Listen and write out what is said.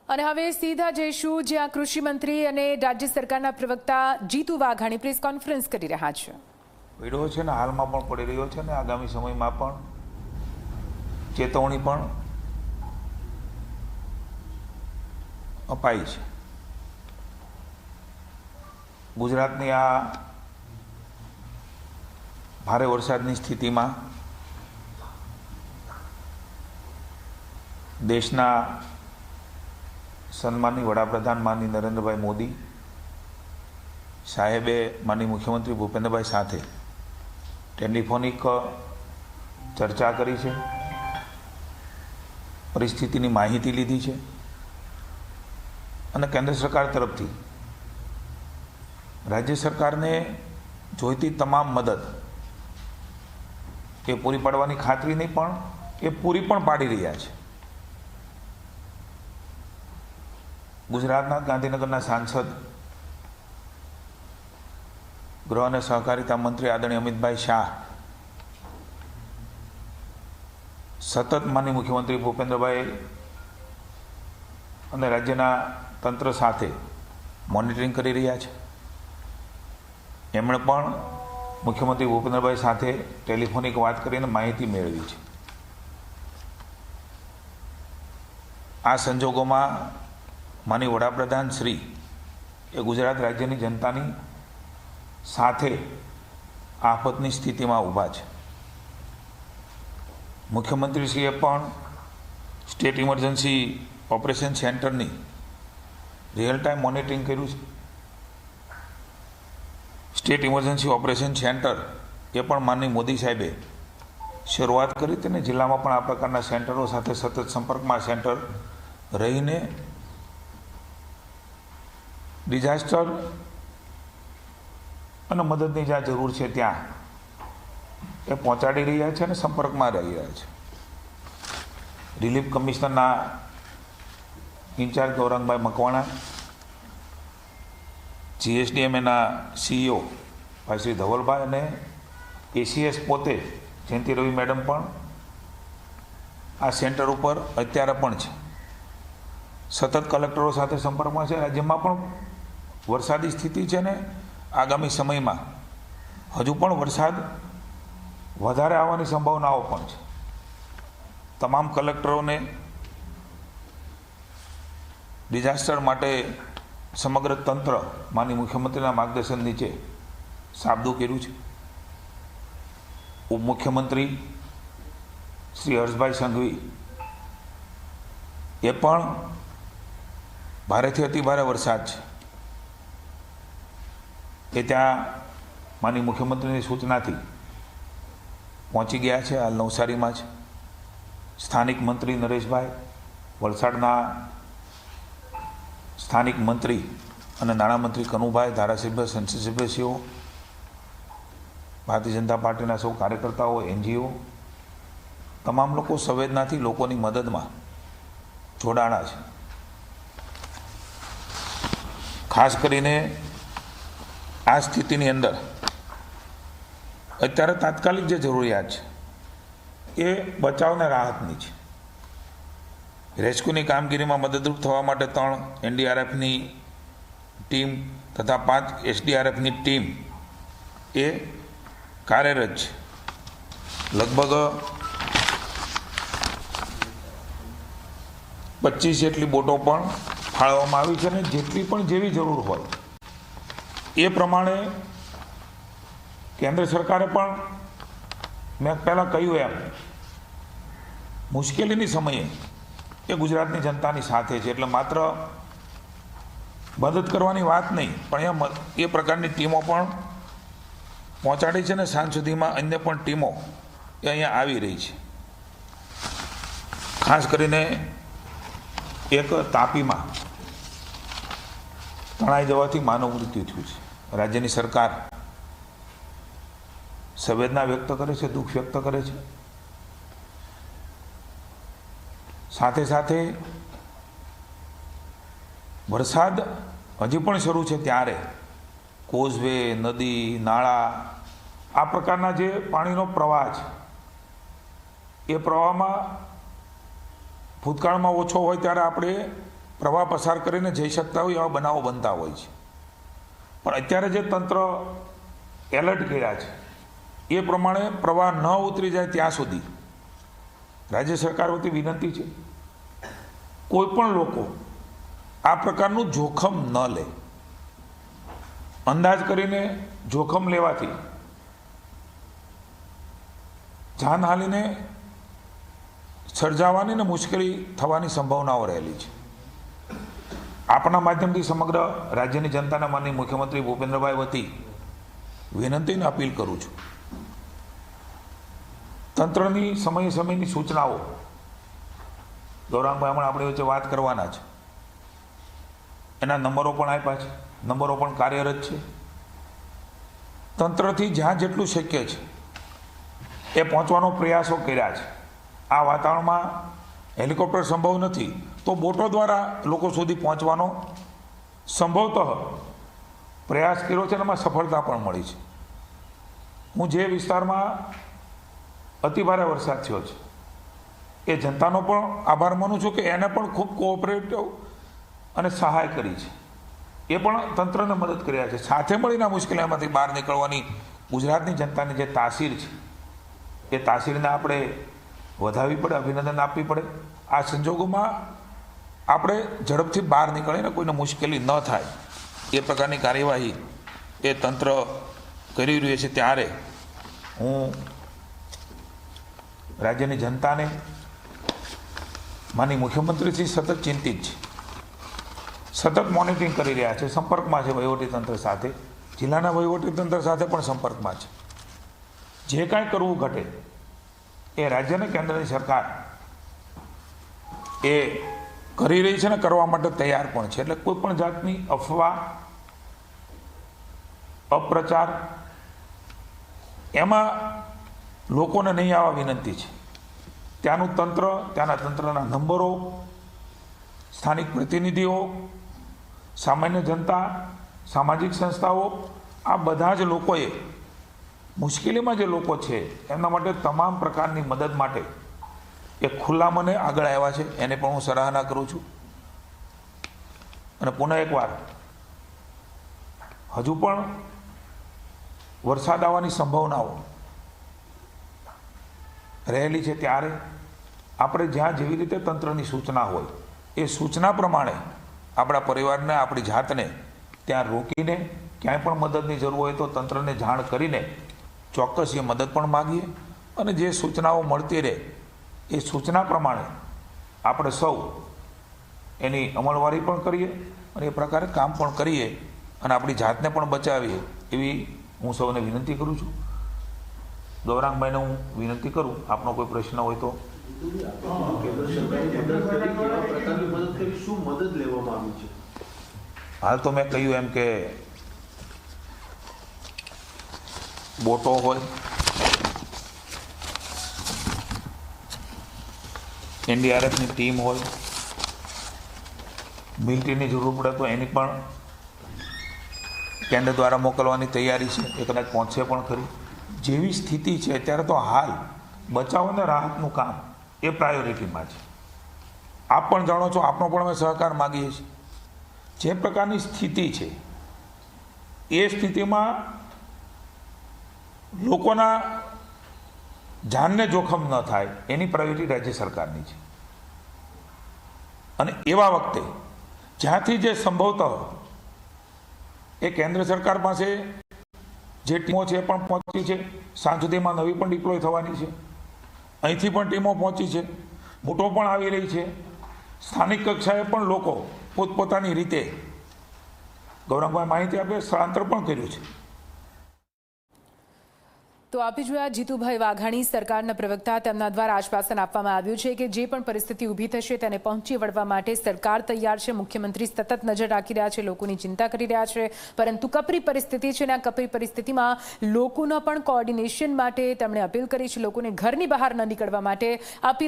અને હવે સીધા જઈશું જ્યાં કૃષિ મંત્રી અને રાજ્ય સરકારના પ્રવક્તા જીતુ વાઘાણી પ્રેસ કોન્ફરન્સ કરી રહ્યા છે। પડ્યો છે ને હાલમાં પણ પડી રહ્યો છે ને આગામી સમયમાં પણ ચેતવણી પણ અપાઈ છે। ગુજરાતની આ ભારે વરસાદની સ્થિતિમાં દેશના સન્માનની વડાપ્રધાન માનની નરેન્દ્રભાઈ મોદી સાહેબે માનની મુખ્યમંત્રી ભૂપેન્દ્રભાઈ સાથે ટેલિફોનિક ચર્ચા કરી છે, પરિસ્થિતિની માહિતી લીધી છે અને કેન્દ્ર સરકાર તરફથી રાજ્ય સરકારને જોઈતી તમામ મદદ એ પૂરી પાડવાની ખાતરી નહીં પણ એ પૂરી પણ પાડી રહ્યા છે। ગુજરાતના ગાંધીનગરના સાંસદ ગૃહ અને સહકારિતા મંત્રી આદરણીય અમિતભાઈ શાહ સતત માનનીય મુખ્યમંત્રી ભૂપેન્દ્રભાઈ અને રાજ્યના તંત્ર સાથે મોનિટરિંગ કરી રહ્યા છે। એમણે પણ મુખ્યમંત્રી ભૂપેન્દ્રભાઈ સાથે ટેલિફોનિક વાત કરીને માહિતી મેળવી છે। આ સંજોગોમાં માનનીય વડાપ્રધાન શ્રી એ ગુજરાત રાજ્યની જનતાની સાથે આફતની સ્થિતિમાં ઊભા છે। મુખ્યમંત્રીશ્રીએ પણ સ્ટેટ ઇમરજન્સી ઓપરેશન સેન્ટરની રિયલ ટાઈમ મોનિટરિંગ કર્યું છે। સ્ટેટ ઇમરજન્સી ઓપરેશન સેન્ટર એ પણ માનનીય મોદી સાહેબે શરૂઆત કરી તેને જિલ્લામાં પણ આ પ્રકારના સેન્ટરો સાથે સતત સંપર્કમાં સેન્ટર રહીને ડિઝાસ્ટર અને મદદની જ્યાં જરૂર છે ત્યાં એ પહોંચાડી રહ્યા છે અને સંપર્કમાં રહી રહ્યા છે। રિલીફ કમિશનરના ઇન્ચાર્જ ગૌરંગભાઈ મકવાણા, GSDMAના CEO ભાઈ શ્રી ધવલભાઈ અને ACS પોતે જયંતિ રવિ મેડમ પણ આ સેન્ટર ઉપર અત્યારે પણ છે, સતત કલેક્ટરો સાથે સંપર્કમાં છે। રાજ્યમાં પણ વરસાદી સ્થિતિ છે ને આગામી સમયમાં હજુ પણ વરસાદ વધારે આવવાની સંભાવનાઓ પણ છે। તમામ કલેક્ટરોને ડિઝાસ્ટર માટે સમગ્ર તંત્ર માનનીય મુખ્યમંત્રીના માર્ગદર્શન નીચે સાબદું કર્યું છે। ઉપમુખ્યમંત્રી શ્રી હર્ષભાઈ સંઘવી એ પણ ભારેથી અતિભારે વરસાદ છે એ ત્યાં માનનીય મુખ્યમંત્રીની સૂચનાથી પહોંચી ગયા છે। હાલ નવસારીમાં છે। સ્થાનિક મંત્રી નરેશભાઈ, વલસાડના સ્થાનિક મંત્રી અને નાણામંત્રી કનુભાઈ, ધારાસભ્ય, સંસદ સભ્યશ્રીઓ, ભારતીય જનતા પાર્ટીના સૌ કાર્યકર્તાઓ, NGO તમામ લોકો સંવેદનાથી લોકોની મદદમાં જોડાણા છે। ખાસ કરીને આ સ્થિતિની અંદર અત્યારે તાત્કાલિક જે જરૂરિયાત છે એ બચાવને રાહતની છે। રેસ્ક્યુની કામગીરીમાં મદદરૂપ થવા માટે 3 NDRFની ટીમ તથા 5 SDRFની ટીમ એ કાર્યરત છે। લગભગ 25 જેટલી બોટો પણ ફાળવવામાં આવી છે અને જેટલી પણ જેવી જરૂર હોય એ પ્રમાણે કેન્દ્ર સરકારે પણ મેં પહેલાં કહ્યું એમ મુશ્કેલીની સમયે એ ગુજરાતની જનતાની સાથે છે, એટલે માત્ર મદદ કરવાની વાત નહીં પણ એ પ્રકારની ટીમો પણ પહોંચાડી છે અને સાંજ સુધીમાં અન્ય પણ ટીમો એ અહીંયા આવી રહી છે। ખાસ કરીને એક તાપીમાં તણાઈ જવાથી માનવ મૃત્યુ થયું છે। રાજ્યની સરકાર સંવેદના વ્યક્ત કરે છે, દુઃખ વ્યક્ત કરે છે। સાથે સાથે વરસાદ હજી પણ શરૂ છે ત્યારે કોઝવે, નદી, નાળા આ પ્રકારના જે પાણીનો પ્રવાહ છે એ પ્રવાહમાં ભૂતકાળમાં ઓછો હોય ત્યારે આપણે પ્રવાહ પસાર કરીને જઈ શકતા હોય એવા બનાવો બનતા હોય છે. પણ અત્યારે જે તંત્ર એલર્ટ કર્યા છે એ પ્રમાણે પ્રવાહ ન ઉતરી જાય ત્યાં સુધી રાજ્ય સરકાર વતી વિનંતી છે, કોઈ પણ લોકો આ પ્રકારનું જોખમ ન લે. અંદાજ કરીને જોખમ લેવાથી જાનહાનિને સર્જાવાની ને મુશ્કેલી થવાની સંભાવનાઓ રહેલી છે. આપણા માધ્યમથી સમગ્ર રાજ્યની જનતાના માનનીય મુખ્યમંત્રી ભૂપેન્દ્રભાઈ વતી વિનંતીને અપીલ કરું છું. તંત્રની સમયની સૂચનાઓ ગૌરાંગભાઈ હમણાં આપણી વચ્ચે વાત કરવાના છે, એના નંબરો પણ આપ્યા છે, નંબરો પણ કાર્યરત છે. તંત્રથી જ્યાં જેટલું શક્ય છે એ પહોંચવાનો પ્રયાસો કર્યા છે. આ વાતાવરણમાં હેલિકોપ્ટર સંભવ નથી તો બોટો દ્વારા લોકો સુધી પહોંચવાનો સંભવતઃ પ્રયાસ કર્યો છે અને એમાં સફળતા પણ મળી છે. હું જે વિસ્તારમાં અતિભારે વરસાદ થયો છે એ જનતાનો પણ આભાર માનું છું કે એને પણ ખૂબ કોઓપરેટિવ અને સહાય કરી છે. એ પણ તંત્રને મદદ કર્યા છે. સાથે મળીને મુશ્કેલીમાંથી બહાર નીકળવાની ગુજરાતની જનતાની જે તાસીર છે એ તાસીરને આપણે વધારવી પડે, અભિનંદન આપવી પડે. આ સંજોગોમાં આપણે ઝડપથી બહાર નીકળીને કોઈને મુશ્કેલી ન થાય એ પ્રકારની કાર્યવાહી એ તંત્ર કરી રહ્યું છે. ત્યારે હું રાજ્યની જનતાને માનનીય મુખ્યમંત્રીશ્રી સતત ચિંતિત છે, સતત મોનિટરિંગ કરી રહ્યા છે, સંપર્કમાં છે વહીવટીતંત્ર સાથે, જિલ્લાના વહીવટીતંત્ર સાથે પણ સંપર્કમાં છે. જે કાંઈ કરવું ઘટે એ રાજ્ય અને કેન્દ્રની સરકાર એ કરી રહી છે ને કરવા માટે તૈયાર પણ છે. એટલે કોઈ પણ જાતની અફવા, અપ્રચાર એમાં લોકોને નહીં આવવા વિનંતી છે. ત્યાંનું તંત્ર, ત્યાંના તંત્રના નંબરો, સ્થાનિક પ્રતિનિધિઓ, સામાન્ય જનતા, સામાજિક સંસ્થાઓ, આ બધા જ લોકોએ મુશ્કેલીમાં જે લોકો છે એમના માટે તમામ પ્રકારની મદદ માટે એ ખુલ્લા મને આગળ આવ્યા છે. એને પણ હું સરાહના કરું છું. અને પુનઃ એકવાર હજુ પણ વરસાદ આવવાની સંભાવનાઓ રહેલી છે. ત્યારે આપણે જ્યાં જેવી રીતે તંત્રની સૂચના હોય એ સૂચના પ્રમાણે આપણા પરિવારને, આપણી જાતને ત્યાં રોકીને ક્યાંય પણ મદદની જરૂર હોય તો તંત્રને જાણ કરીને ચોક્કસ એ મદદ પણ માગીએ. અને જે સૂચનાઓ મળતી રહે એ સૂચના પ્રમાણે આપણે સૌ એની અમલવારી પણ કરીએ અને એ પ્રકારે કામ પણ કરીએ અને આપણી જાતને પણ બચાવીએ એવી હું સૌને વિનંતી કરું છું. ગૌરાંગભાઈને હું વિનંતી કરું, આપનો કોઈ પ્રશ્ન હોય તો. હાલ તો મેં કહ્યું એમ કે બોટો હોય, એનડીઆરએફની ટીમ હોય, મિલિટરીની જરૂર પડે તો એની પણ કેન્દ્ર દ્વારા મોકલવાની તૈયારી છે. એ કદાચ પહોંચશે પણ ખરી. જેવી સ્થિતિ છે અત્યારે તો હાલ બચાવ અને રાહતનું કામ એ પ્રાયોરિટીમાં છે. આપ પણ જાણો છો, આપનો પણ અમે સહકાર માગીએ છીએ. જે પ્રકારની સ્થિતિ છે એ સ્થિતિમાં લોકોના જાનને જોખમ ન થાય એની પ્રાયોરિટી રાજ્ય સરકારની છે. અને એવા વખતે જ્યાંથી જે સંભવતઃ એ કેન્દ્ર સરકાર પાસે જે ટીમો છે એ પણ પહોંચી છે, સાંજ સુધીમાં નવી પણ ડિપ્લોય થવાની છે, અહીંથી પણ ટીમો પહોંચી છે, બોટો પણ આવી રહી છે, સ્થાનિક કક્ષાએ પણ લોકો પોતપોતાની રીતે ગૌરંગભાઈ માહિતી આપે સ્થળાંતર પણ કર્યું છે. તો આપી જોયા જીતુભાઈ વાઘાણી, સરકારના પ્રવક્તા. તેમના દ્વારા આશ્વાસન આપવામાં આવ્યું છે કે જે પણ પરિસ્થિતિ ઊભી થશે તેને પહોંચી વળવા માટે સરકાર તૈયાર છે. મુખ્યમંત્રી સતત નજર રાખી રહ્યા છે, લોકોની ચિંતા કરી રહ્યા છે. પરંતુ કપરી પરિસ્થિતિ છે અને આ કપરી પરિસ્થિતિમાં લોકોના પણ કોઓર્ડિનેશન માટે તેમણે અપીલ કરી છે. લોકોને ઘરની બહાર ન નીકળવા માટે અપીલ